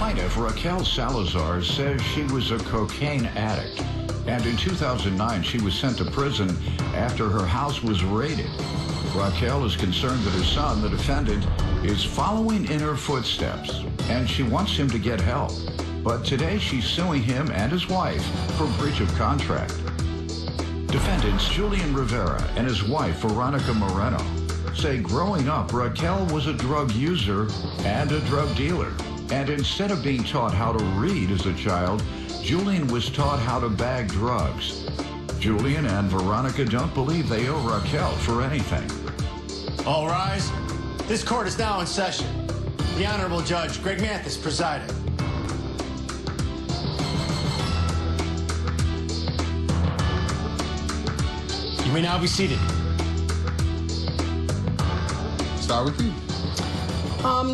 plaintiff, Raquel Salazar, says she was a cocaine addict. And in 2009, she was sent to prison after her house was raided. Raquel is concerned that her son, the defendant, is following in her footsteps, and she wants him to get help. But today she's suing him and his wife for breach of contract. Defendants Julian Rivera and his wife, Veronica Moreno, say growing up, Raquel was a drug user and a drug dealer. And instead of being taught how to read as a child, Julian was taught how to bag drugs. Julian and Veronica don't believe they owe Raquel for anything. All rise. This court is now in session. The Honorable Judge Greg Mathis presiding. You may now be seated. Start with you.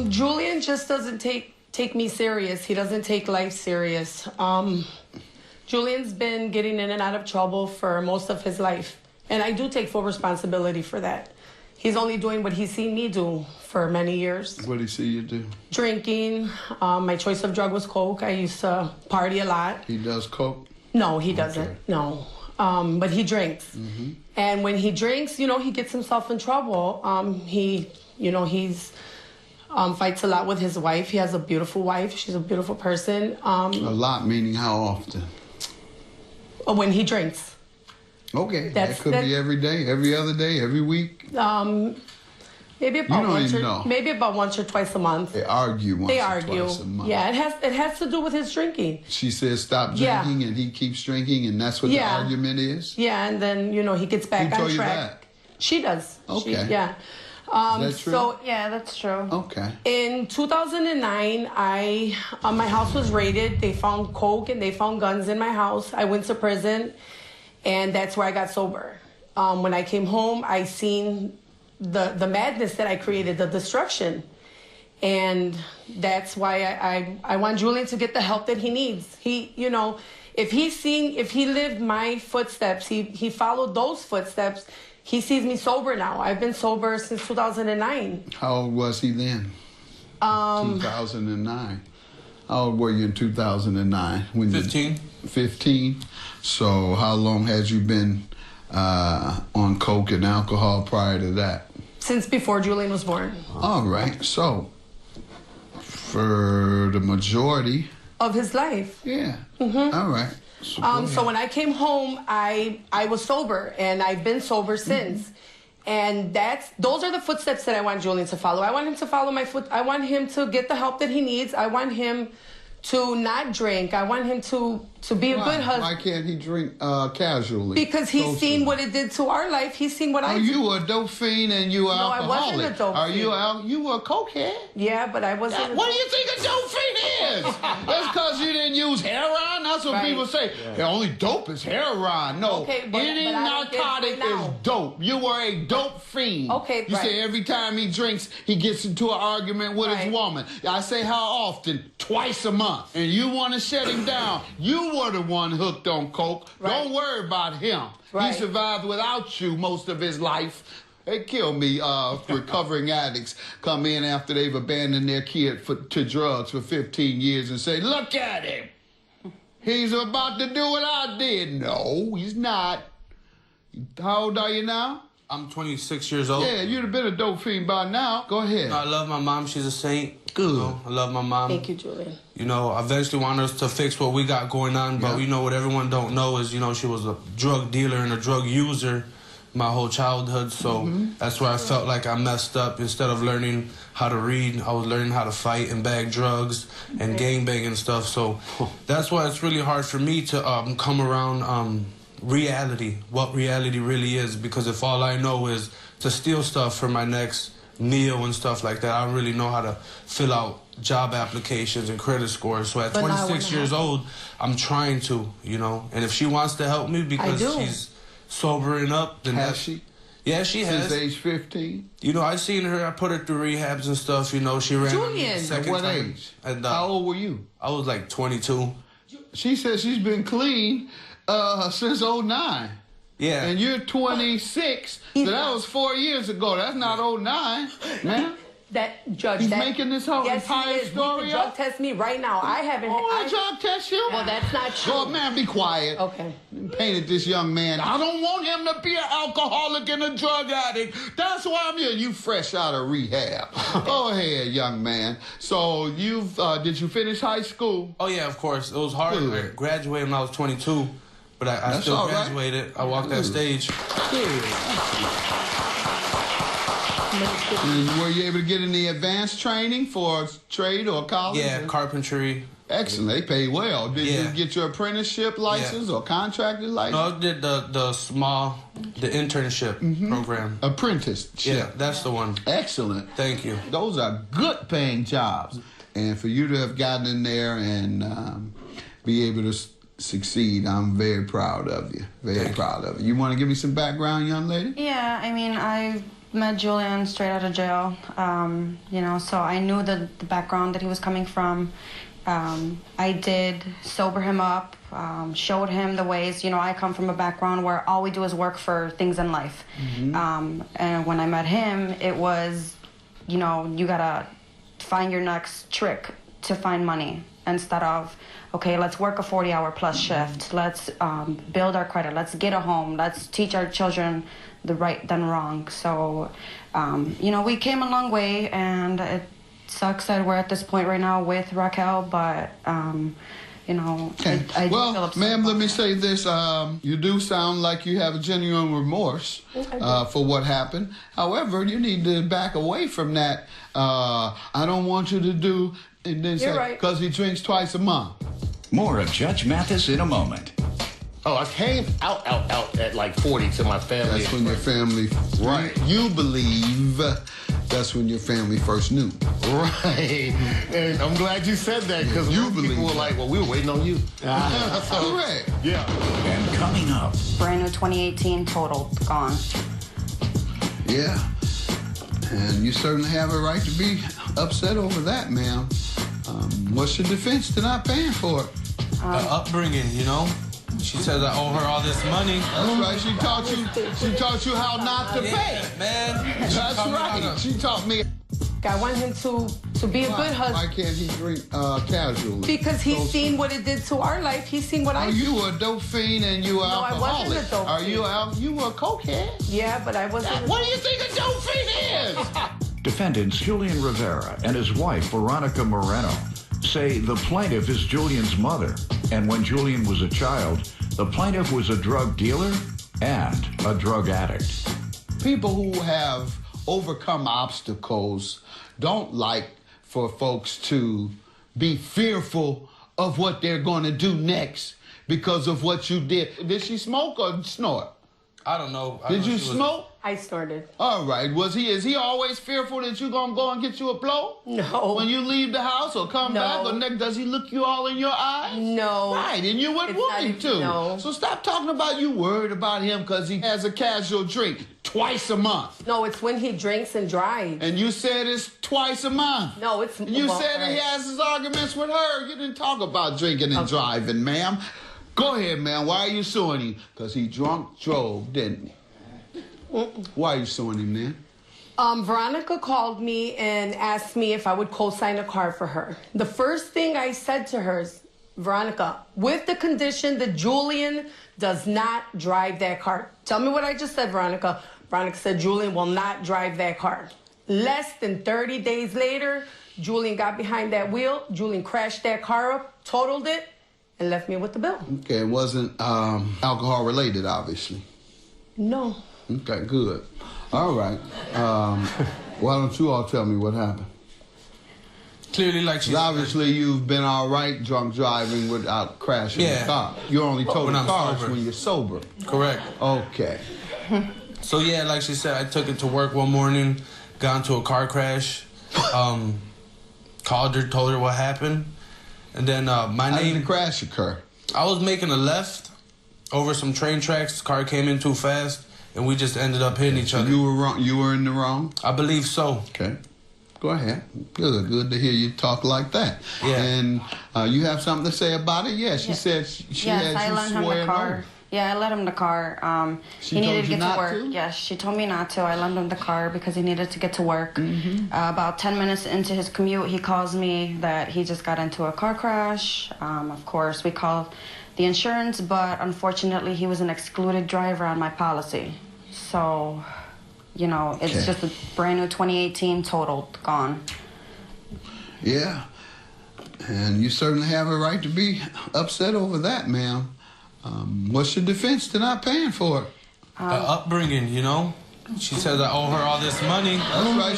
Julian just doesn't take me serious. He doesn't take life serious. Julian's been getting in and out of trouble for most of his life, and I do take full responsibility for that. He's only doing what he's seen me do for many years. What did he see you do? Drinking. My choice of drug was coke. I used to party a lot. He does coke? No, he doesn't. Okay. No. But he drinks. Mm-hmm. And when he drinks, he gets himself in trouble. He's fights a lot with his wife. He has a beautiful wife. She's a beautiful person. A lot meaning how often? When he drinks. Okay, that could be every day, every other day, every week. Maybe about once or twice a month. They argue once or twice a month. Yeah, it has to do with his drinking. She says stop drinking, and he keeps drinking, and that's what the argument is? Yeah, and then, he gets back on track. Who told you that? She does. Okay. Is that true? So, yeah, that's true. Okay. In 2009, my house was raided. They found coke and they found guns in my house. I went to prison, and that's where I got sober. When I came home, I seen the madness that I created, the destruction. And that's why I want Julian to get the help that he needs. If he lived my footsteps, he followed those footsteps, he sees me sober now. I've been sober since 2009. How old was he then? 2009. How old were you in 2009? 15. 15. So how long had you been on coke and alcohol prior to that? Since before Julian was born. All right. So for the majority of his life. Yeah. Mm-hmm. All right. So when I came home, I was sober, and I've been sober since. And those are the footsteps that I want Julian to follow. I want him to follow my foot. I want him to get the help that he needs. I want him to not drink. I want him to be a good husband. Why can't he drink casually? Because he's seen what it did to our life. He's seen what I did. Are you a dope fiend and you are alcoholic? No, I wasn't a dope fiend. You a cokehead? Yeah, but I wasn't. What do you think a dope fiend is? That's because you didn't use heroin? That's what people say. Yeah. The only dope is heroin. No, any narcotic is dope. You were a dope fiend. Okay, You say every time he drinks, he gets into an argument with his woman. I say how often? Twice a month. And you want to shut him down. You were the one hooked on coke. Don't worry about him. He survived without you most of his life. They kill me. Recovering addicts come in after they've abandoned their kid to drugs for 15 years and say, look at him. He's about to do what I did. No, he's not. How old are you now? I'm 26 years old. Yeah, you'd have been a dope fiend by now. Go ahead. I love my mom. She's a saint. Good. I love my mom. Thank you, Julian. I eventually want us to fix what we got going on, but what everyone don't know is, she was a drug dealer and a drug user my whole childhood, so that's where I felt like I messed up. Instead of learning how to read, I was learning how to fight and bag drugs and gangbang and stuff, so that's why it's really hard for me to come around reality, what reality really is, because if all I know is to steal stuff for my next meal and stuff like that, I don't really know how to fill out job applications and credit scores. So at 26 years old, I'm trying to, and if she wants to help me because she's sobering up, then has she? Yeah, she has. Since age 15? I seen her, I put her through rehabs and stuff, she ran Julian. Second At what time. age? And, how old were you? I was like 22. She says she's been clean since 09. Yeah. And you're 26, so that was 4 years ago. That's not 09, man. That judge. He's making this whole yes, entire he is. story He can drug test me right now. I haven't. Oh, drug test you? Well, that's not true. Oh, man, be quiet. Okay. You painted this young man. I don't want him to be an alcoholic and a drug addict. That's why I'm here. You fresh out of rehab. Go ahead, young man. So did you finish high school? Oh, yeah, of course. It was hard. Good. I graduated when I was 22, but I still all right. graduated. I walked that stage. And were you able to get any advanced training for trade or college? Yeah, carpentry. Excellent. They pay well. Did you get your apprenticeship license or contracted license? No, I did the internship program. Apprenticeship. Yeah, that's the one. Excellent. Thank you. Those are good paying jobs. And for you to have gotten in there and be able to succeed, I'm very proud of you. Very proud of you. You want to give me some background, young lady? Yeah, I mean, I met Julian straight out of jail, you know, so I knew the background that he was coming from. I did sober him up, showed him the ways. You know, I come from a background where all we do is work for things in life. And when I met him, it was, you know, you gotta find your next trick to find money instead of, okay, let's work a 40-hour plus shift. Let's build our credit. Let's get a home. Let's teach our children the right than wrong. So, you know, we came a long way, and it sucks that we're at this point right now with Raquel, but, you know, I do feel upset. Ma'am, let me say this. You do sound like you have a genuine remorse for what happened. However, you need to back away from that. I don't want you to do, and then say, because he drinks twice a month. More of Judge Mathis in a moment. Oh, I came out at like 40 to my family. That's when your family, Right. You believe that's when your family first knew. Right. And I'm glad you said that, because people were like, well, we were waiting on you. So, correct. Yeah. And coming up. Brand new 2018 total, gone. Yeah. And you certainly have a right to be upset over that, ma'am. What's your defense to not paying for it? The upbringing, you know? She says I owe her all this money. That's right. She taught you how not to pay. Man. That's right. She taught me. I want him to be a good husband. Why can't he drink casually? Because he's seen what it did to our life. He's seen what I did. You a dope fiend and you an alcoholic. I wasn't a dope fiend. You a cokehead? Yeah, but I wasn't. What do you think a dope fiend is? Defendants Julian Rivera and his wife, Veronica Moreno, say the plaintiff is Julian's mother. And when Julian was a child, the plaintiff was a drug dealer and a drug addict. People who have overcome obstacles don't like for folks to be fearful of what they're going to do next because of what you did. Did she smoke or snort? I don't know. Did you smoke? I snorted. All right. Is he always fearful that you're going to go and get you a blow? No. When you leave the house or come back, or does he look you all in your eyes? No. Right, and you wouldn't want him to. No. So stop talking about you worried about him because he has a casual drink twice a month. No, it's when he drinks and drives. And you said it's twice a month. No, it's... You said he has his arguments with her. You didn't talk about drinking and driving, ma'am. Go ahead, ma'am. Why are you suing him? Because he drunk drove, didn't he? Why are you suing him then? Veronica called me and asked me if I would co-sign a car for her. The first thing I said to her is, Veronica, with the condition that Julian does not drive that car. Tell me what I just said, Veronica. Veronica said Julian will not drive that car. Less than 30 days later, Julian got behind that wheel. Julian crashed that car up, totaled it, and left me with the bill. Okay, it wasn't alcohol related, obviously. No. Okay, good. All right. Why don't you all tell me what happened? Clearly, like she obviously, you've been all right drunk driving without crashing the car. You only told the cars when you're sober. Correct. Okay. So, yeah, like she said, I took it to work one morning, got into a car crash, called her, told her what happened. And then How did the crash occur? I was making a left over some train tracks. The car came in too fast, and we just ended up hitting each other. You were wrong. You were in the wrong? I believe so. Okay. Go ahead. Good to hear you talk like that. Yeah. And you have something to say about it? Yeah, she said she had I you lent him the swearing car. over. Yeah, I let him the car. She he told needed to you get not to work. to? Yes, she told me not to. I lent him the car because he needed to get to work. About 10 minutes into his commute, he calls me that he just got into a car crash. Of course, we called the insurance, but unfortunately, he was an excluded driver on my policy. So, you know, it's just a brand new 2018 totaled, gone. Yeah. And you certainly have a right to be upset over that, ma'am. What's your defense to not paying for it? The upbringing, you know. She says I owe her all this money. That's right.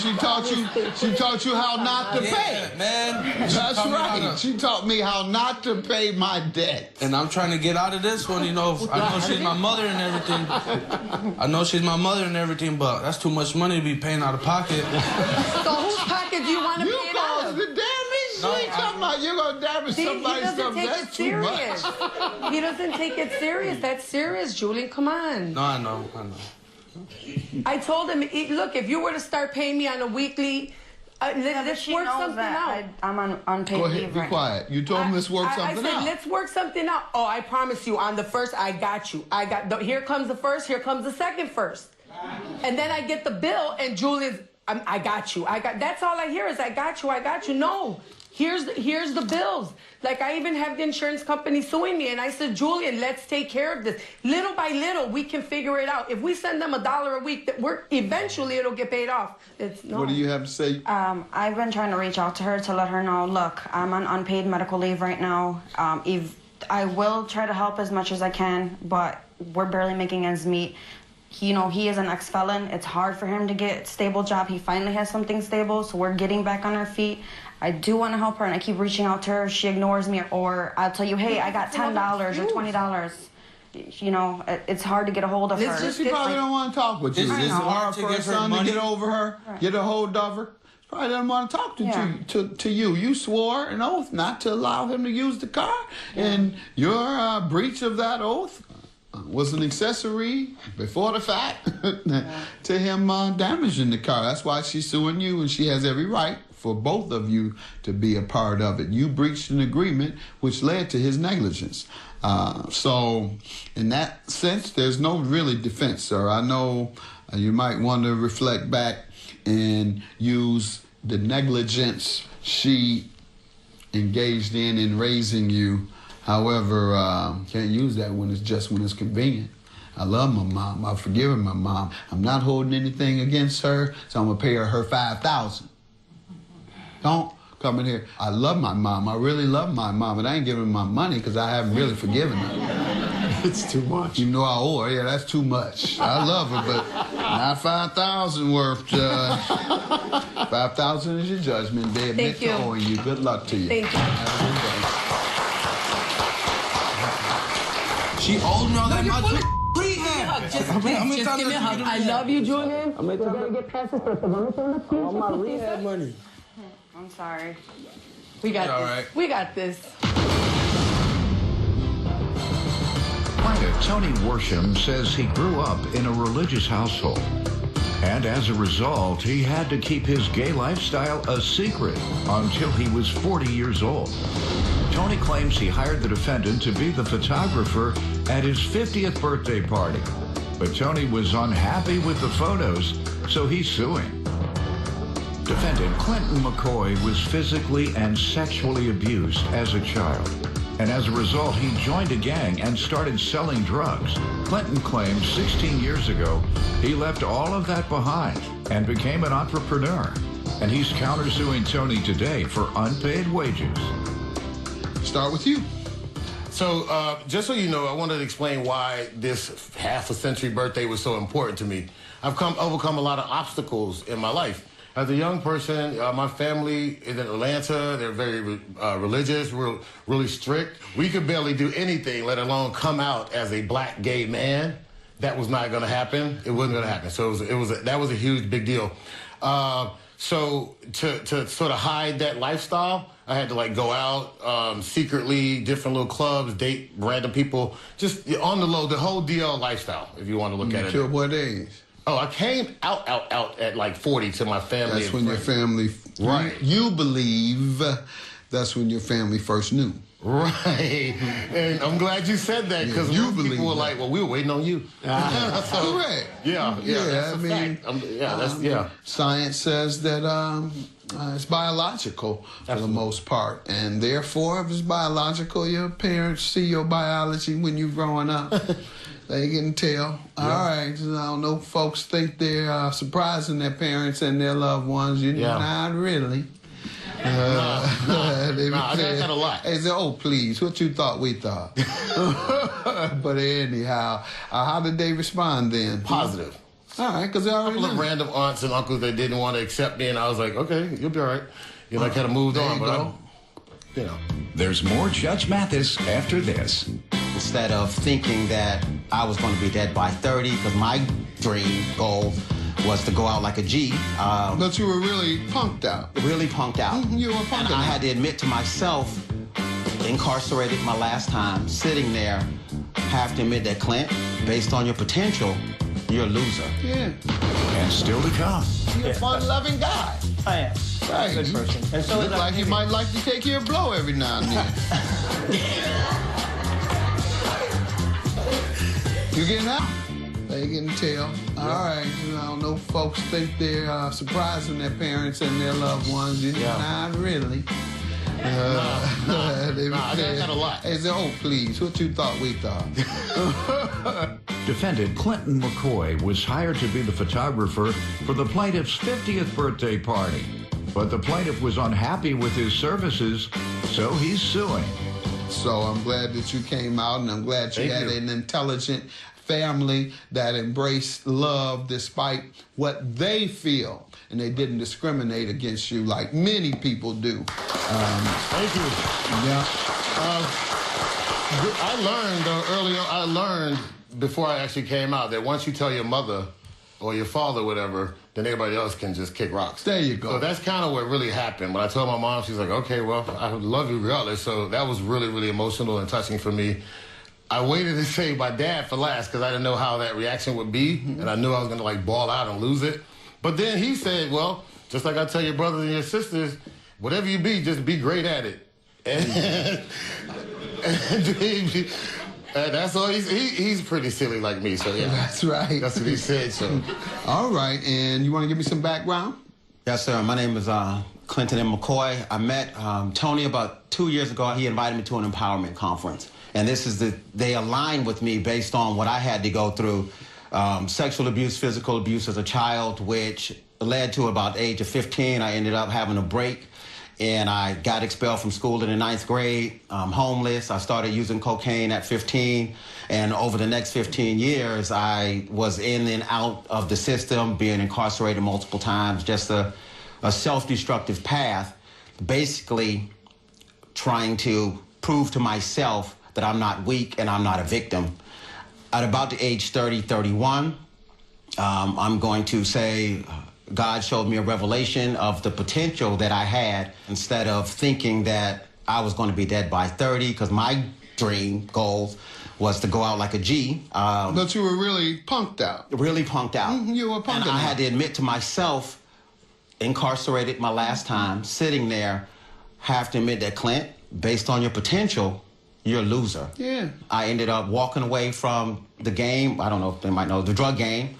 She taught you how not to pay. Man. That's right. She taught me how not to pay my debt. And I'm trying to get out of this one, you know. I know she's my mother and everything. But that's too much money to be paying out of pocket. So whose pocket do you want to pay it out caused of? the damage. No, You ain't talking about you're going to damage somebody's stuff. That's too much. He doesn't take it serious. That's serious, Julian. Come on. No, I know. I told him, look, if you were to start paying me on a weekly, let's work something out. I'm on unpaid Go ahead, leave be right quiet. You told him let's work something I said, out. let's work something out. Oh, I promise you, on the first, I got you. Here comes the first, here comes the second first. And then I get the bill, and Julian's, I got you. That's all I hear is, I got you. No. Here's the bills. Like, I even have the insurance company suing me, and I said, Julian, let's take care of this. Little by little, we can figure it out. If we send them $1 a week, eventually it'll get paid off. What do you have to say? I've been trying to reach out to her to let her know, look, I'm on unpaid medical leave right now. I will try to help as much as I can, but we're barely making ends meet. You know, he is an ex-felon. It's hard for him to get a stable job. He finally has something stable, so we're getting back on our feet. I do want to help her, and I keep reaching out to her. She ignores me, or I'll tell you, hey, I got $10 or $20. You know, it's hard to get a hold of her. She probably don't want to talk with you. Is it hard for her son to get over her, get a hold of her? Probably doesn't want to talk to you. You swore an oath not to allow him to use the car, and your breach of that oath was an accessory before the fact to him damaging the car. That's why she's suing you, and she has every right for both of you to be a part of it. You breached an agreement which led to his negligence. So in that sense, there's no really defense, sir. I know you might want to reflect back and use the negligence she engaged in raising you. However, can't use that when it's convenient. I love my mom. I've forgiven my mom. I'm not holding anything against her, so I'm going to pay her $5,000. Don't come in here. I love my mom. I really love my mom, and I ain't giving her my money because I haven't really forgiven her. It's too much. You know I owe her. Yeah, that's too much. I love her, but not $5,000 worth. 5,000 is your judgment. They admit to owing you. Good luck to you. Thank you. Have a good day. She owed me all that money. Just give me a hug. I love you, Julian. I'm gonna get past this first. All my rehab money. I'm sorry. We got all this. right. We got this. Tony Worsham says he grew up in a religious household. And as a result, he had to keep his gay lifestyle a secret until he was 40 years old. Tony claims he hired the defendant to be the photographer at his 50th birthday party. But Tony was unhappy with the photos, so he's suing. Defendant Clinton McCoy was physically and sexually abused as a child. And as a result, he joined a gang and started selling drugs. Clinton claims 16 years ago, he left all of that behind and became an entrepreneur. And he's countersuing Tony today for unpaid wages. Start with you. So, just so you know, I wanted to explain why this half-a-century birthday was so important to me. I've overcome a lot of obstacles in my life. As a young person, my family is in Atlanta. They're very religious, really strict. We could barely do anything, let alone come out as a black gay man. That was not going to happen. It wasn't going to happen. So that was a huge, big deal. So to sort of hide that lifestyle, I had to like go out secretly, different little clubs, date random people, just on the low, the whole DL lifestyle, if you want to look at it. Till what age? Oh, I came out at like 40 to my family. That's when your family, right? You believe that's when your family first knew. Right. And I'm glad you said that, because people were like, well, we were waiting on you. So, correct. Yeah, that's a fact. Science says that it's biological for the most part. And therefore, if it's biological, your parents see your biology when you're growing up. They can tell. All right. I don't know. Folks think they're surprising their parents and their loved ones. You're not really. I got that a lot. They say, oh, please, what you thought we thought. But anyhow, how did they respond then? Positive. All right, because they already knew. Random aunts and uncles that didn't want to accept me, and I was like, okay, you'll be all right. You know, I kind of moved on, but There's more Judge Mathis after this. Instead of thinking that I was going to be dead by 30, because my dream goal was to go out like a G. But you were really punked out. Really punked out. You were punked out. And I had to admit to myself, incarcerated my last time, sitting there, have to admit that, Clint, based on your potential, you're a loser. Yeah. And still to come. You're a fun-loving guy. I am. Right. Good person. And so look like you might like to take your blow every now and then. You getting out? They can tell. All right. I don't know. Folks think they're surprising their parents and their loved ones. You're not really. I got that a lot. They say, oh, please, what you thought we thought. Defendant Clinton McCoy was hired to be the photographer for the plaintiff's 50th birthday party. But the plaintiff was unhappy with his services, so he's suing. So I'm glad that you came out, and I'm glad you had an intelligent family that embraced love despite what they feel, and they didn't discriminate against you like many people do. Thank you. Yeah. I learned before I actually came out that once you tell your mother or your father, whatever, then everybody else can just kick rocks. There you go. So that's kind of what really happened. When I told my mom, she's like, okay, well, I love you regardless. So that was really, really emotional and touching for me. I waited to say my dad for last because I didn't know how that reaction would be, and I knew I was going to, like, ball out and lose it. But then he said, well, just like I tell your brothers and your sisters, whatever you be, just be great at it. And that's all. He's pretty silly like me, so yeah. That's right. That's what he said, so. All right, and you want to give me some background? Yes, sir. My name is Clinton M. McCoy. I met Tony about 2 years ago. He invited me to an empowerment conference. And this is they aligned with me based on what I had to go through. Sexual abuse, physical abuse as a child, which led to about the age of 15. I ended up having a break, and I got expelled from school in the 9th grade. Homeless. I started using cocaine at 15. And over the next 15 years, I was in and out of the system, being incarcerated multiple times, just a self-destructive path, basically trying to prove to myself that I'm not weak and I'm not a victim. At about the age 30, 31, I'm going to say God showed me a revelation of the potential that I had, instead of thinking that I was going to be dead by 30, because my dream goal was to go out like a G. But you were really punked out. Really punked out. You were punked out. And I had to admit to myself, incarcerated my last time, sitting there, have to admit that, Clint, based on your potential, you're a loser. Yeah. I ended up walking away from the game. I don't know if they might know, the drug game.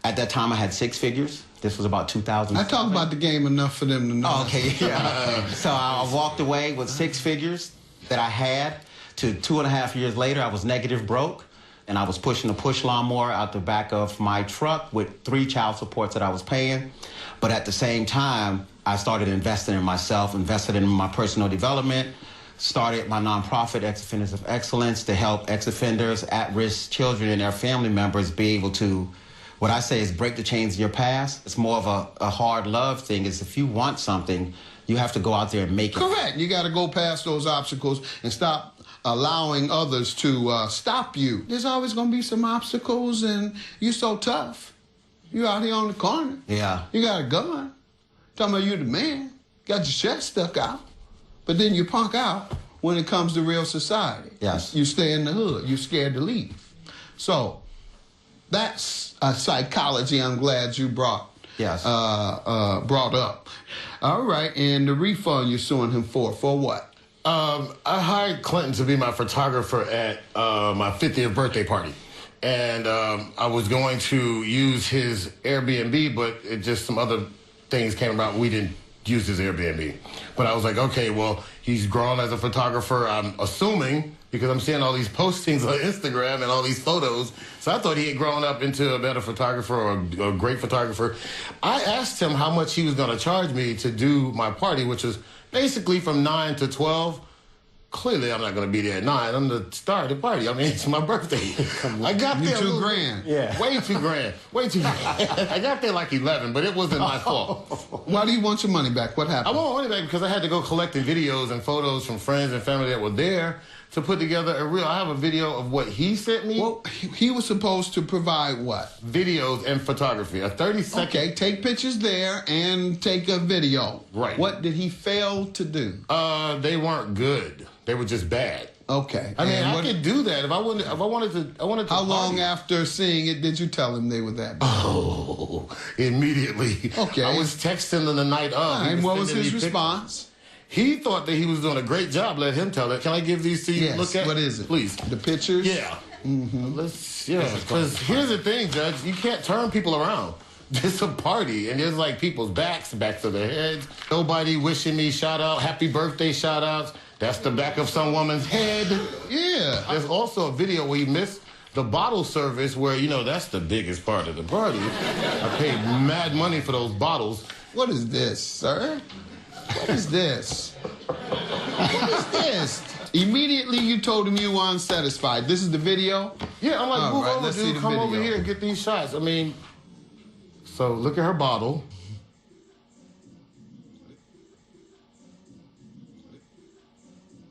At that time, I had 6 figures. This was about 2000. I talk about the game enough for them to know. Oh, okay, yeah. So I walked away with 6 figures that I had. To 2.5 years later, I was negative broke, and I was pushing a push lawnmower out the back of my truck with 3 child supports that I was paying. But at the same time, I started investing in myself, invested in my personal development, started my nonprofit, Ex-Offenders of Excellence, to help ex-offenders, at-risk children and their family members be able to, what I say is, break the chains in your past. It's more of a hard love thing. Is if you want something, you have to go out there and make it. Correct. You got to go past those obstacles and stop allowing others to stop you. There's always going to be some obstacles, and you're so tough. You out here on the corner. Yeah. You got a gun. Talking about you the man. Got your chest stuck out. But then you punk out when it comes to real society. Yes. You stay in the hood. You're scared to leave. So that's a psychology I'm glad you brought Yes. Brought up. All right, and the refund you're suing him for what? I hired Clinton to be my photographer at my 50th birthday party. And I was going to use his Airbnb, but some other things came about. We didn't use his Airbnb. But I was like, okay, well, he's grown as a photographer, I'm assuming, because I'm seeing all these postings on Instagram and all these photos. So I thought he had grown up into a better photographer or a great photographer. I asked him how much he was going to charge me to do my party, which was basically from 9 to 12. Clearly, I'm not going to be there at 9. I'm the star of the party. I mean, it's my birthday. I got there. $2 grand. Yeah. Way $2 grand. Way $2 grand. I got there like 11, but it wasn't my fault. Why do you want your money back? What happened? I want money back because I had to go collecting videos and photos from friends and family that were there to put together I have a video of what he sent me. Well, he was supposed to provide what? Videos and photography. A 30-second. Okay, take pictures there and take a video. Right. What did he fail to do? They weren't good. They were just bad. Okay. I mean, I could do that if I wanted to. How long after seeing it did you tell him they were that bad? Oh, immediately. Okay. I was texting them the night of. And what was his response? He thought that he was doing a great job. Let him tell it. Can I give these to you to look at? What is it? Please. The pictures? Yeah. Mm-hmm. Because here's the thing, Judge. You can't turn people around. It's a party, and there's like people's backs of their heads. Nobody wishing me shout out, happy birthday shout outs. That's the back of some woman's head. Yeah. There's also a video where he missed the bottle service where, that's the biggest part of the party. I paid mad money for those bottles. What is this, sir? What is this? What is this? Immediately you told him you were unsatisfied. This is the video? Yeah, I'm like, move over, let's see dude. the Come video. over here and get these shots. I mean, so look at her bottle.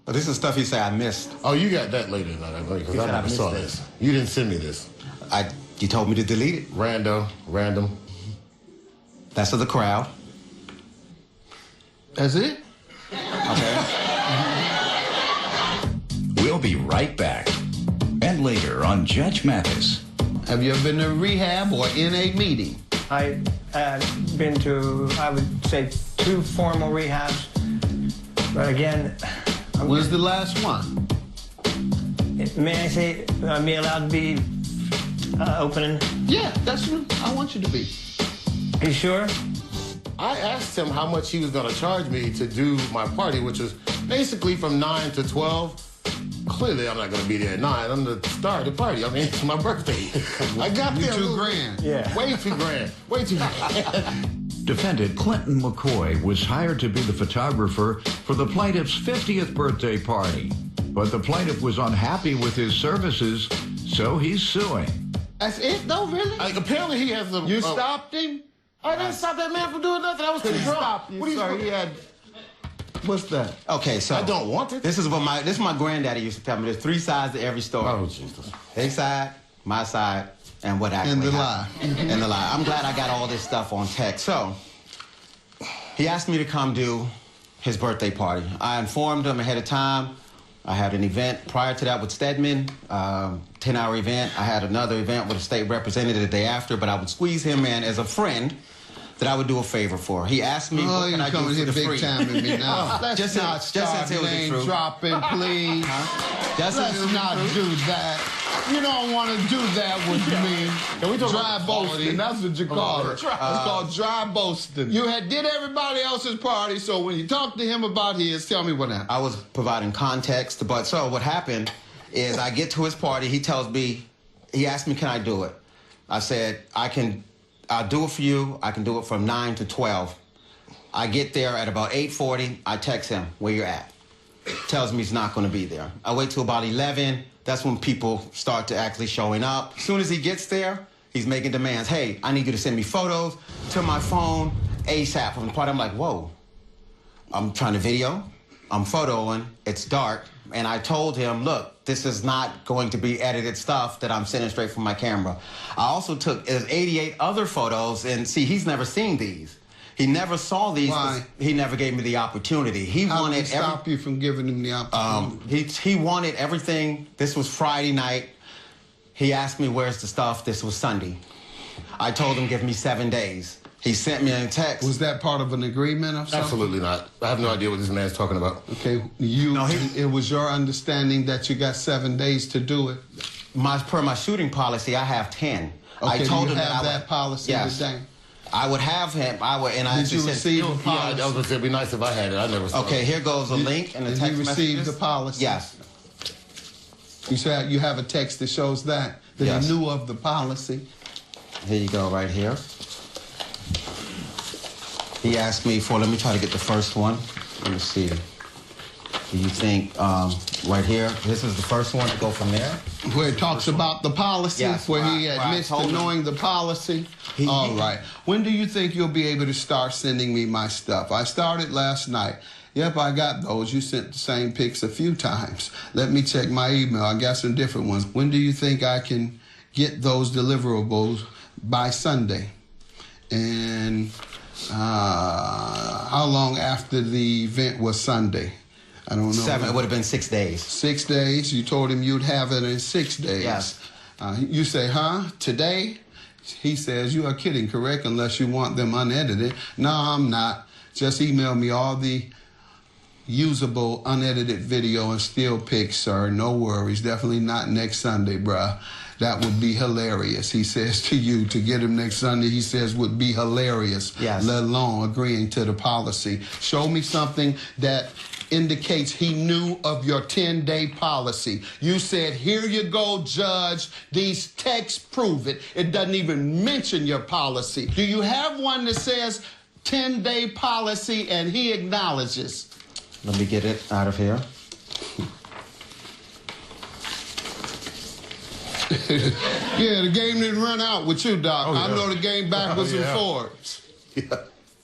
But this is stuff he said I missed. Oh, you got that later tonight, because I never saw this. You didn't send me this. You told me to delete it. Random. That's of the crowd. That's it? Okay. We'll be right back. And later on Judge Mathis. Have you ever been to rehab or in a meeting? I've been to, I would say, 2 formal rehabs. But again... When's the last one? May I say, am I allowed to be opening? Yeah, that's what I want you to be. Are you sure? I asked him how much he was going to charge me to do my party, which was basically from 9 to 12. Clearly, I'm not going to be there at 9. I'm the star of the party. I mean, it's my birthday. I got there. $2 grand. Yeah. Way $2 grand. Way $2 grand. Defendant Clinton McCoy was hired to be the photographer for the plaintiff's 50th birthday party. But the plaintiff was unhappy with his services, so he's suing. That's it, though, really? Apparently, he has a... You stopped him? I didn't stop that man from doing nothing. I was too drunk. Stop you, What are you sir. He had... What's that? Okay, so I don't want it. This is my granddaddy used to tell me. There's 3 sides to every story. Oh, Jesus. His side, my side, and what actually And the happened. lie. And the lie. I'm glad I got all this stuff on text. So, he asked me to come do his birthday party. I informed him ahead of time. I had an event prior to that with Stedman, 10-hour event. I had another event with a state representative the day after, but I would squeeze him in as a friend that I would do a for. He asked me, what can I do for the free? Big time in me now. Let's Just not start since it was the name truth. dropping, please. Just since it Let's was the not truth. do that. You don't want to do that with me. Can we talk Dry about boasting. quality? That's what you call it. It's called dry boasting. You did everybody else's party, so when you talk to him about his, tell me what happened. I was providing context, but so what happened is I get to his party. He tells me, he asked me, can I do it? I said, I'll do it for you. I can do it from 9 to 12. I get there at about 8:40. I text him, where you're at. Tells me he's not going to be there. I wait till about 11. That's when people start to actually showing up. As soon as he gets there, he's making demands. Hey, I need you to send me photos to my phone ASAP from the party. I'm like, whoa. I'm trying to video. I'm photoing. It's dark. And I told him, look, this is not going to be edited stuff that I'm sending straight from my camera. I also took 88 other photos, and see, he's never seen these. He never saw these. Why? He never gave me the opportunity. How did he stop you from giving him the opportunity? He wanted everything. This was Friday night. He asked me, where's the stuff? This was Sunday. I told him, give me 7 days. He sent me a text. Was that part of an agreement or something? Absolutely not. I have no idea what this man's talking about. Okay, it was your understanding that you got 7 days to do it? Per my shooting policy, I have 10. Okay, I told do you him have that that policy today? I would have him. Did you receive the policy? Yeah, I was gonna say it'd be nice if I had it. I never saw it. Okay, here goes a link and the text messages. Did you receive the policy? Yes. You said you have a text that shows that Yes. he knew of the policy. Here you go, right here. He asked me let me try to get the first one. Let me see. Do you think, right here, this is the first one to go from there? Where it talks about the policy? Yes, where he admits to knowing the policy? All right. When do you think you'll be able to start sending me my stuff? I started last night. Yep, I got those. You sent the same pics a few times. Let me check my email. I got some different ones. When do you think I can get those deliverables by Sunday? And how long after the event was Sunday? I don't know. 7. It would have been 6 days. 6 days? You told him you'd have it in 6 days. Yes. You say, huh? Today? He says, you are kidding, correct? Unless you want them unedited. No, I'm not. Just email me all the usable unedited video and still pics, sir. No worries. Definitely not next Sunday, bruh. That would be hilarious, he says to you. To get him next Sunday, he says, would be hilarious. Yes. Let alone agreeing to the policy. Show me something that indicates he knew of your 10-day policy. You said, here you go, Judge. These texts prove it. It doesn't even mention your policy. Do you have one that says 10-day policy and he acknowledges? Let me get it out of here. Yeah, the game didn't run out with you, Doc. Oh, yeah. I know the game backwards and forwards. Yeah.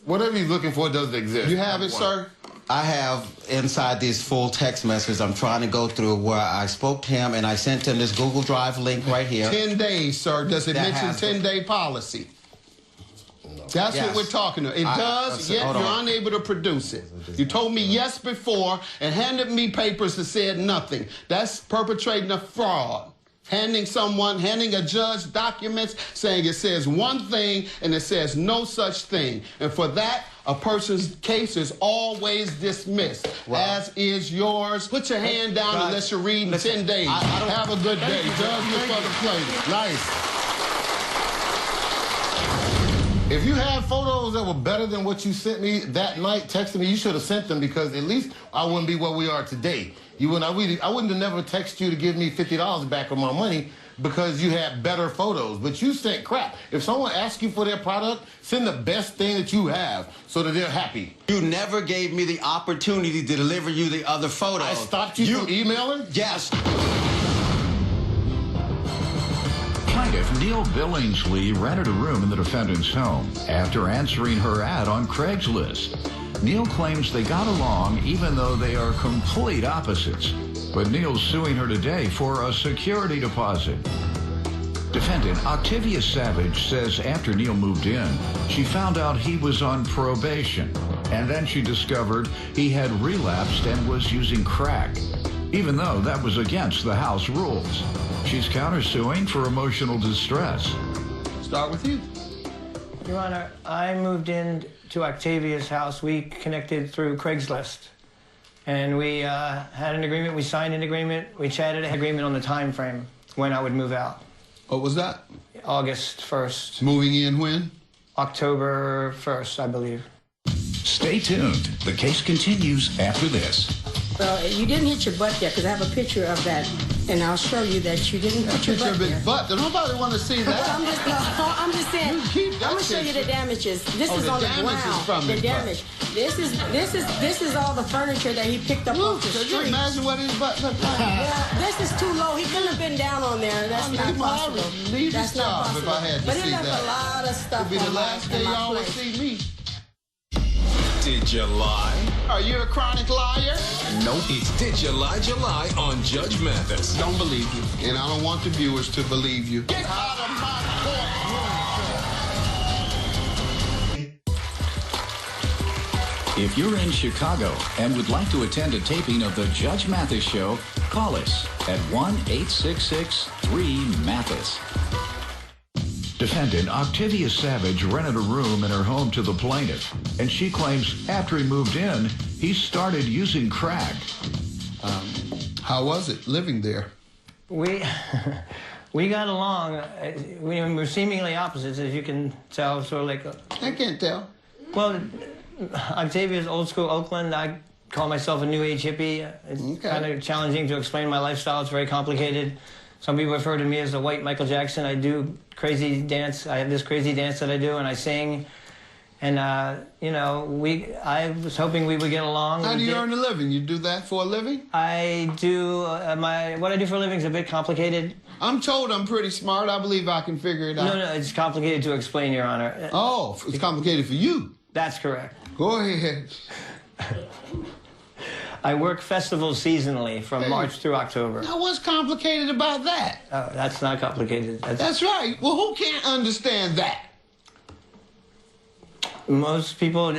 Whatever he's looking for doesn't exist. You have it, sir? I have inside these full text messages I'm trying to go through where I spoke to him and I sent him this Google Drive link right here. 10 days, sir. Does it mention 10-day policy? No. That's what we're talking about. It does, yet you're unable to produce it. You told me yes before and handed me papers that said nothing. That's perpetrating a fraud. Handing a judge documents saying it says one thing and it says no such thing. And for that, a person's case is always dismissed, as is yours. Put your hand down unless you're reading 10 days. Have a good day. Judge, your fucking plate. Nice. If you had photos that were better than what you sent me that night, texting me, you should have sent them because at least I wouldn't be where we are today. I wouldn't have never texted you to give me $50 back on my money because you had better photos. But you sent crap. If someone asks you for their product, send the best thing that you have so that they're happy. You never gave me the opportunity to deliver you the other photos. I stopped you from emailing? Yes. Plaintiff Neil Billingsley rented a room in the defendant's home after answering her ad on Craigslist. Neil claims they got along even though they are complete opposites. But Neil's suing her today for a security deposit. Defendant Octavia Savage says after Neil moved in, she found out he was on probation. And then she discovered he had relapsed and was using crack, even though that was against the house rules. She's countersuing for emotional distress. Start with you. Your Honor, I moved in to Octavia's house. We connected through Craigslist. And we had an agreement, we signed an agreement, we chatted an agreement on the time frame when I would move out. What was that? August 1st. Moving in when? October 1st, I believe. Stay tuned. The case continues after this. Well, you didn't hit your butt yet, because I have a picture of that, and I'll show you that you didn't hit your butt Picture of his there. butt. Nobody want to see that. I'm just saying. I'm gonna show you the damages. This is on the ground. The damage. This is all the furniture that he picked up off the street. Can you imagine what his butt looked like? Well, this is too low. He couldn't have been down on there. That's not possible. Leave That's this not job possible. if I had to but see he left that. a lot of stuff It'll be on the last day y'all would see me. Did you lie? Are you a chronic liar? Nope. It's Did You Lie July on Judge Mathis. Don't believe you. And I don't want the viewers to believe you. Get out of my courtroom! If you're in Chicago and would like to attend a taping of the Judge Mathis Show, call us at 1-866-3-MATHIS. Defendant Octavia Savage rented a room in her home to the plaintiff, and she claims after he moved in, he started using crack. How was it living there? We got along. We were seemingly opposites, as you can tell. Sort of like I can't tell. Well, Octavia's old school Oakland. I call myself a new age hippie. It's kind of challenging to explain my lifestyle. It's very complicated. Some people refer to me as the white Michael Jackson. I do crazy dance. I have this crazy dance that I do, and I sing. And, you know, I was hoping we would get along. How do you earn a living? You do that for a living? I do, what I do for a living is a bit complicated. I'm told I'm pretty smart. I believe I can figure it out. No, it's complicated to explain, Your Honor. Oh, it's complicated for you? That's correct. Go ahead. I work festivals seasonally from March through October. Now, what's complicated about that? Oh, that's not complicated. That's right. Well, who can't understand that? Most people,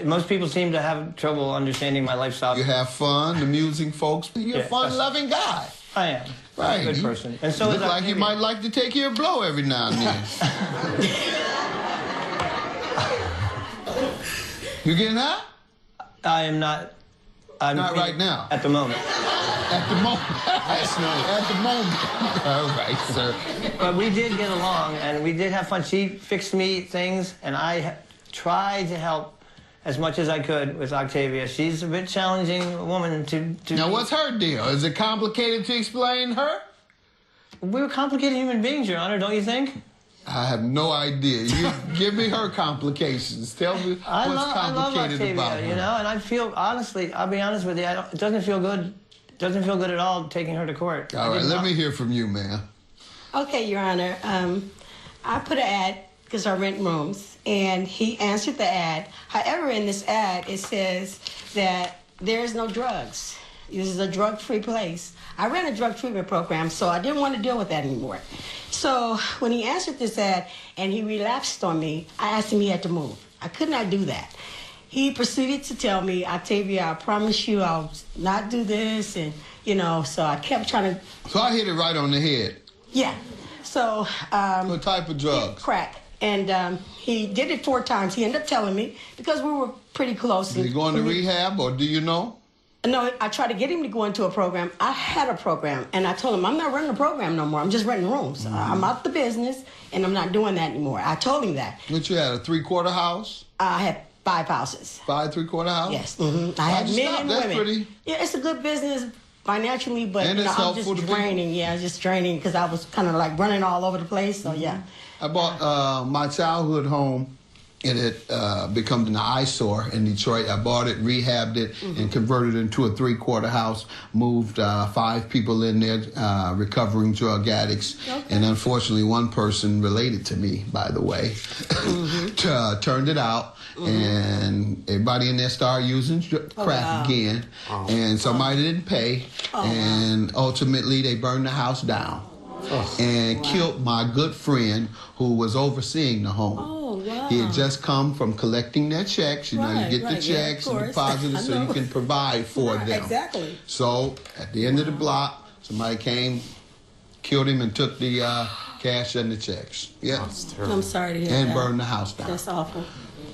most people seem to have trouble understanding my lifestyle. You have fun, amusing folks. You're a fun-loving guy. I am. Right. I'm a good person. And so look like you might like to take your blow every now and then. You getting high? I am not. I'm not right now. At the moment. At the moment. That's nice. At the moment. All right, sir. But we did get along, and we did have fun. She fixed me things, and I tried to help as much as I could with Octavia. She's a bit challenging woman to Now, what's her deal? Is it complicated to explain her? We were complicated human beings, Your Honor, don't you think? I have no idea. You give me her complications. Tell me what's complicated I love Octavia, about her. You know, and I feel, honestly, I'll be honest with you, it doesn't feel good. It doesn't feel good at all taking her to court. All right, let me hear from you, ma'am. Okay, Your Honor. I put an ad because I rent rooms, and he answered the ad. However, in this ad, it says that there is no drugs. This is a drug-free place. I ran a drug treatment program, so I didn't want to deal with that anymore. So when he answered this ad and he relapsed on me, I asked him he had to move. I could not do that. He proceeded to tell me, Octavia, I promise you I'll not do this, and, you know, so I kept trying to... So I hit it right on the head. Yeah. So... what type of drugs? Crack. And he did it 4 times. He ended up telling me, because we were pretty close. Did he go into rehab, or do you know? No, I tried to get him to go into a program. I had a program, and I told him, I'm not running a program no more. I'm just renting rooms. I'm out the business, and I'm not doing that anymore. I told him that. What, you had a 3/4 house? I had 5 houses. 5 3/4 houses? Yes. Mm-hmm. I had men and women. Pretty... Yeah, it's a good business financially, but and you know, I'm just draining. Yeah, just draining because I was kind of like running all over the place. So yeah. I bought my childhood home. It had become an eyesore in Detroit. I bought it, rehabbed it, and converted it into a 3/4 house. Moved 5 people in there, recovering drug addicts. Okay. And unfortunately, one person related to me, by the way, turned it out. And everybody in there started using crack again. And somebody didn't pay. And ultimately, they burned the house down. And killed my good friend who was overseeing the home. Wow. He had just come from collecting their checks. You know, you get the checks and deposit it so you can provide for them. Exactly. So at the end of the block, somebody came, killed him, and took the cash and the checks. Yeah. I'm sorry to hear that. And burned the house down. That's awful.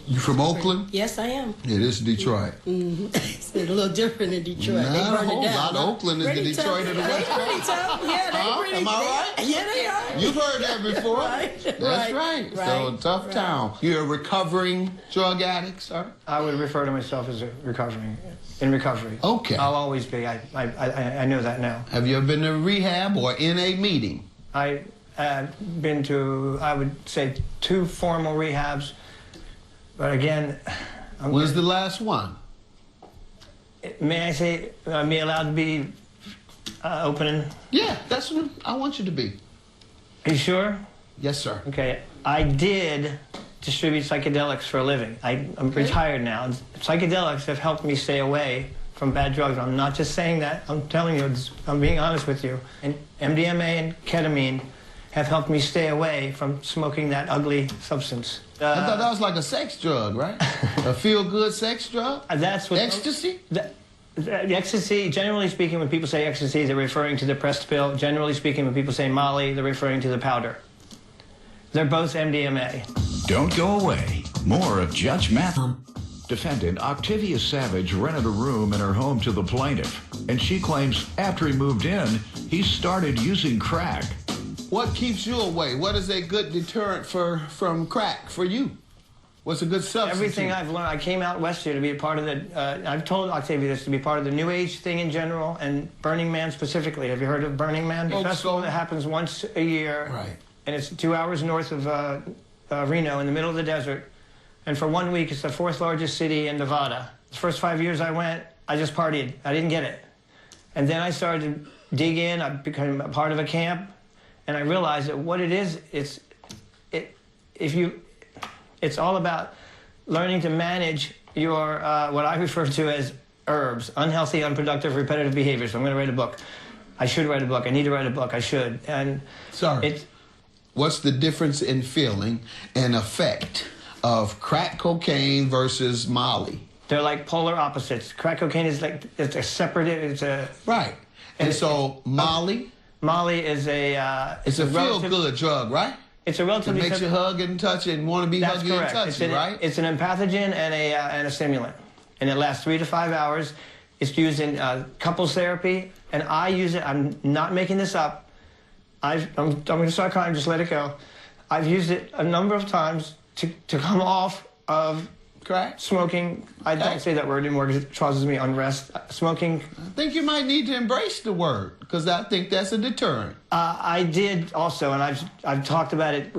You from Oakland? Yes, I am. Yeah, this is Detroit. It's a little different in Detroit. Not they burned a whole it down. lot. Oakland is the Detroit of the West Coast. They pretty tough. Yeah, they pretty. Am I right? Yeah, they are. You've heard that before. That's right. So a tough town. You're a recovering drug addict, sir? I would refer to myself as in recovery. Okay. I'll always be. I know that now. Have you ever been to rehab or in a meeting? I've been to, I would say, 2 formal rehabs. But again, when's the last one? May I say, am I allowed to be opening? Yeah, that's what I want you to be. Are you sure? Yes, sir. Okay, I did distribute psychedelics for a living. I'm retired now. Psychedelics have helped me stay away from bad drugs. I'm not just saying that. I'm telling you, I'm being honest with you. And MDMA and ketamine have helped me stay away from smoking that ugly substance. I thought that was like a sex drug, right? A feel-good sex drug? That's what... Ecstasy? Ecstasy, generally speaking, when people say ecstasy, they're referring to the pressed pill. Generally speaking, when people say Molly, they're referring to the powder. They're both MDMA. Don't go away. More of Judge Mathis. Defendant Octavia Savage rented a room in her home to the plaintiff, and she claims after he moved in, he started using crack. What keeps you away? What is a good deterrent from crack for you? What's a good substitute? Everything I've learned. I came out west here to be a part of the, I've told Octavia this, to be part of the New Age thing in general and Burning Man specifically. Have you heard of Burning Man? A festival that happens once a year. Right. And it's 2 hours north of Reno in the middle of the desert. And for 1 week, it's the 4th largest city in Nevada. The first 5 years I went, I just partied. I didn't get it. And then I started to dig in. I became a part of a camp. And I realized that what it is, it's all about learning to manage your, what I refer to as herbs, unhealthy, unproductive, repetitive behaviors. So I'm going to write a book. I should write a book. I need to write a book. I should. And sorry. What's the difference in feeling and effect of crack cocaine versus Molly? They're like polar opposites. Crack cocaine is like, it's a separate, it's a... Right. And so Molly? Molly is a... it's a feel-good drug, right? It's a relatively... It makes you hug and touch and want to be huggy and touchy, right? It's an empathogen and a stimulant. And it lasts 3 to 5 hours. It's used in couples therapy. And I use it, I'm not making this up. I'm going to start crying, just let it go. I've used it a number of times to come off of crack smoking. I don't say that word anymore because it causes me unrest. Smoking. I think you might need to embrace the word because I think that's a deterrent. I did also, and I've talked about it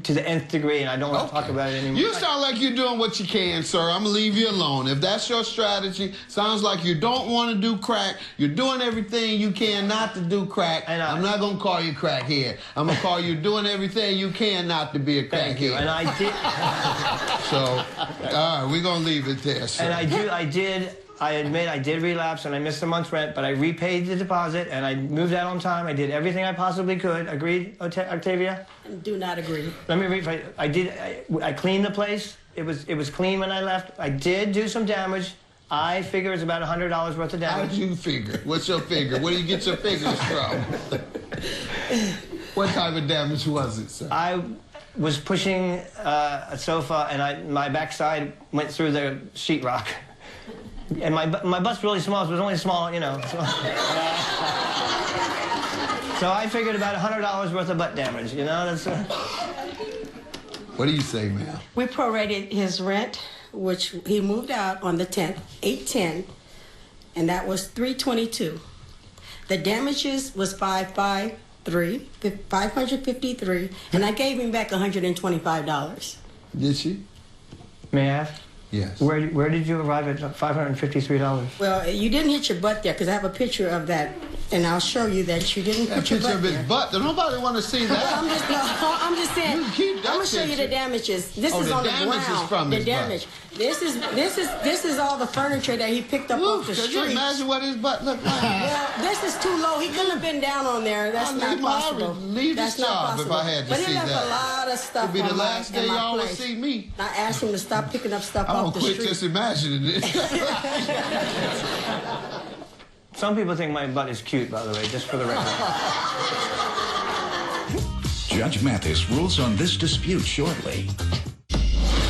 to the nth degree, and I don't want to talk about it anymore. You sound like you're doing what you can, sir. I'm going to leave you alone. If that's your strategy, sounds like you don't want to do crack. You're doing everything you can not to do crack. I'm not going to call you crackhead. I'm going to call you doing everything you can not to be a crackhead. Thank you, and I did. So, all right, we're going to leave it there, sir. And I admit I did relapse and I missed a month's rent, but I repaid the deposit and I moved out on time. I did everything I possibly could. Agreed, Octavia? Do not agree. Let me read. I cleaned the place. It was clean when I left. I did do some damage. I figure it's about $100 worth of damage. How did you figure? What's your figure? Where do you get your figures from? What type of damage was it, sir? I was pushing a sofa and my backside went through the sheetrock. And my butt's really small, so it was only small, you know. So I figured about $100 worth of butt damage, you know. That's. What do you say, ma'am? We prorated his rent, which he moved out on the 10th, 8/10, and that was $322. The damages was $553, and I gave him back $125. Did she? May I ask? Yes. Where did you arrive at $553? Well, you didn't hit your butt there because I have a picture of that, and I'll show you that you didn't put your butt there. A picture of his butt. Nobody want to see that. I'm just saying. I'm gonna show you the damages. This is on the ground. Is from the his damage. Butt. This is all the furniture that he picked up off the street. Can you imagine what his butt looked like? Well, this is too low. He couldn't have been down on there. That's not possible. Leave his job if I had to see that. But he left a lot of stuff on my place. It'd be the last day y'all would see me. I asked him to stop picking up stuff off the street. I'm gonna quit just imagining it. Some people think my butt is cute, by the way, just for the record. Judge Mathis rules on this dispute shortly.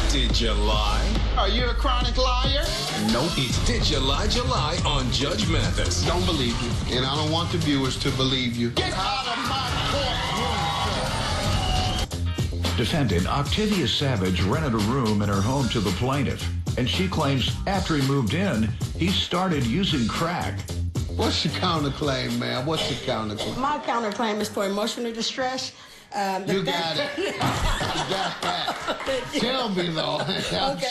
Did you lie? Are you a chronic liar? Nope. It's Did You Lie July on Judge Mathis. Don't believe you. And I don't want the viewers to believe you. Get out of my courtroom! Defendant Octavia Savage rented a room in her home to the plaintiff, and she claims after he moved in, he started using crack. What's your counterclaim, ma'am? What's your counterclaim? My counterclaim is for emotional distress. You got it. You got that. Tell me, though.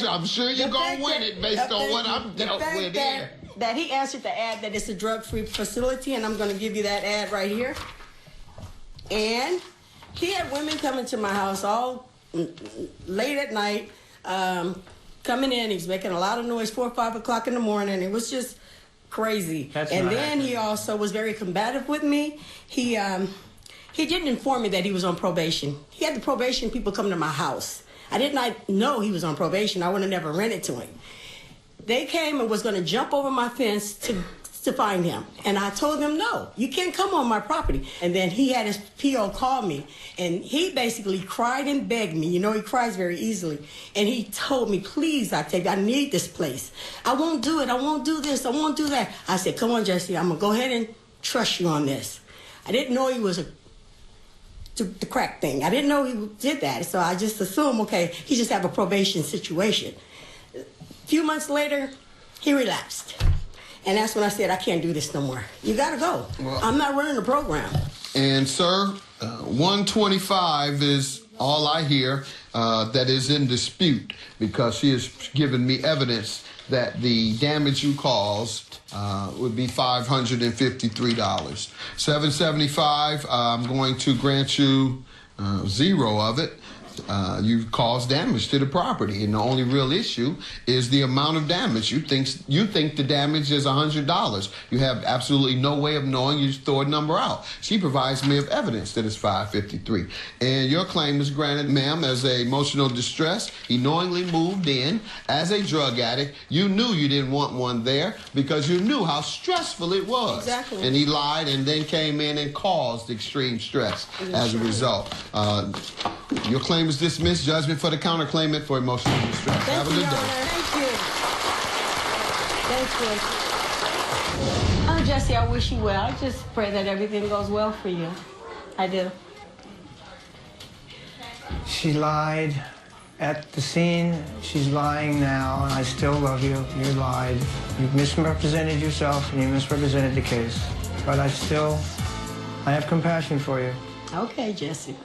I'm sure you're going to win it based on what I'm dealt with here. That he answered the ad that it's a drug-free facility, and I'm going to give you that ad right here. And he had women coming to my house all late at night, coming in. He's making a lot of noise, 4 or 5 o'clock in the morning. It was just crazy. And then he also was very combative with me. He didn't inform me that he was on probation. He had the probation people come to my house. I did not know he was on probation. I would have never rented to him. They came and was going to jump over my fence to to find him. And I told him, no, you can't come on my property. And then he had his PO call me, and he basically cried and begged me. You know, he cries very easily. And he told me, please, Octavia, I need this place. I won't do it. I won't do this. I won't do that. I said, come on, Jesse, I'm going to go ahead and trust you on this. I didn't know he was the crack thing. I didn't know he did that. So I just assumed, okay, he just have a probation situation. A few months later, he relapsed. And that's when I said, I can't do this no more. You got to go. Well, I'm not running the program. And, sir, 125 is all I hear that is in dispute, because she has given me evidence that the damage you caused would be $553. $775, I'm going to grant you 0 of it. You caused damage to the property, and the only real issue is the amount of damage. You think the damage is $100. You have absolutely no way of knowing. You just throw a number out. She provides me of evidence that it's $553, and your claim is granted, ma'am, as a emotional distress. He knowingly moved in as a drug addict. You knew you didn't want one there because you knew how stressful it was. Exactly. And he lied and then came in and caused extreme stress as a result. Your claim is dismissed. Judgment for the counterclaimant for emotional distress. Have a good day. Thank you. Jesse, I wish you well. I just pray that everything goes well for you. I do. She lied at the scene. She's lying now, and I still love you. You lied. You misrepresented yourself, and you misrepresented the case. But I have compassion for you. Okay, Jesse.